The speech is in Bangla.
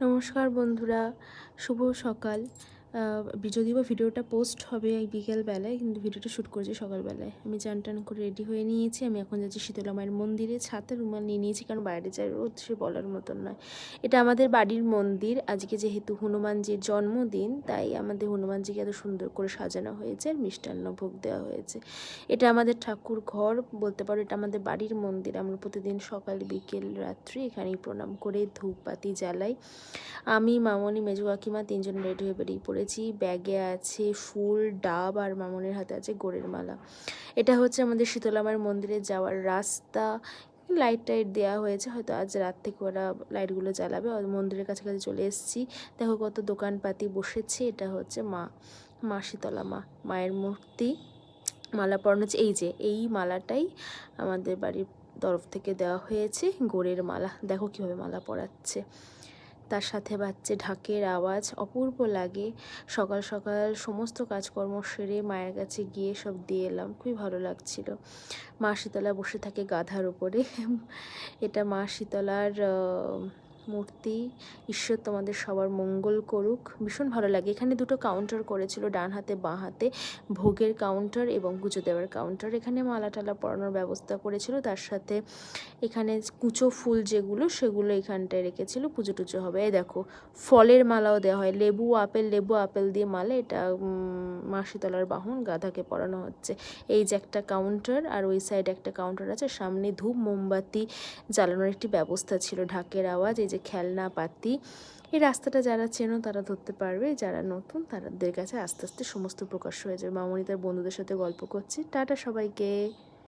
নমস্কার বন্ধুরা, শুভ সকাল। যদিও বা ভিডিওটা পোস্ট হবে এই বিকেলবেলায়, কিন্তু ভিডিওটা শ্যুট করেছি সকালবেলায়। আমি চান টান করে রেডি হয়ে নিয়েছি। আমি এখন যাচ্ছি শীতলা মায়ের মন্দিরে। ছাতে রুমাল নিয়ে নিয়েছি, কারণ বাইরে যা রোদ সে বলার মতন নয়। এটা আমাদের বাড়ির মন্দির। আজকে যেহেতু হনুমানজির জন্মদিন, তাই আমাদের হনুমানজিকে এত সুন্দর করে সাজানো হয়েছে আর মিষ্টান্ন ভোগ দেওয়া হয়েছে। এটা আমাদের ঠাকুর ঘর বলতে পারো, এটা আমাদের বাড়ির মন্দির। আমরা প্রতিদিন সকাল বিকেল রাত্রি এখানেই প্রণাম করে ধূপবাতি জ্বালাই। আমি, মামনি, মেজো কাকিমা তিনজন রেডি হয়ে বেরিয়ে পড়েছি। ব্যাগে আছে ফুল, ডাব আর মামনির হাতে আছে গোড়ের মালা। এটা হচ্ছে আমাদের শীতলা মায়ের মন্দিরে যাওয়ার রাস্তা। লাইট টাইট দেওয়া হয়েছে, হয়তো আজ রাত থেকে ওরা লাইটগুলো জ্বালাবে। মন্দিরের কাছাকাছি চলে এসেছি। দেখো কত দোকানপাতি বসেছে। এটা হচ্ছে মা শীতলা মায়ের মূর্তি। মালা পরানো হচ্ছে, এই মালাটাই আমাদের বাড়ির তরফ থেকে দেওয়া হয়েছে, গোড়ের মালা। দেখো কীভাবে মালা পরাচ্ছে, তার সাথে বাজছে ঢাকের আওয়াজ, অপূর্ব লাগে। সকাল সকাল সমস্ত কাজকর্ম সেরে মায়ের কাছে গিয়ে সব দিয়ে এলাম, খুবই ভালো লাগছিল। মা শীতলা বসে থাকে গাধার উপরে। এটা মা শীতলার মূর্তি। ঈশ্বর তোমাদের সবার মঙ্গল করুক। ভীষণ ভালো লাগে। এখানে দুটো কাউন্টার করেছিল, ডান হাতে বাঁ হাতে, ভোগের কাউন্টার এবং পুজো দেওয়ার কাউন্টার। এখানে মালা টালা পরানোর ব্যবস্থা করেছিল, তার সাথে এখানে কুচো ফুল যেগুলো সেগুলো এখানটায় রেখেছিল, পুজো টুজো হবে। এই দেখো ফলের মালাও দেওয়া হয়, লেবু আপেল দিয়ে মালা। এটা মা শীতলার বাহন, গাধাকে পরানো হচ্ছে। এই যে একটা কাউন্টার, আর ওই সাইডে একটা কাউন্টার আছে। সামনে ধূপ মোমবাতি জ্বালানোর একটি ব্যবস্থা ছিল। ঢাকের আওয়াজ, এই যে খেলনা পাতি। এই রাস্তাটা যারা চেনো তারা ধরতে পারবে, যারা নতুন তাদের কাছে আস্তে আস্তে সমস্ত প্রকাশ হয়ে যাবে। মামনি তার বন্ধুদের সাথে গল্প করছে। টাটা সবাইকে।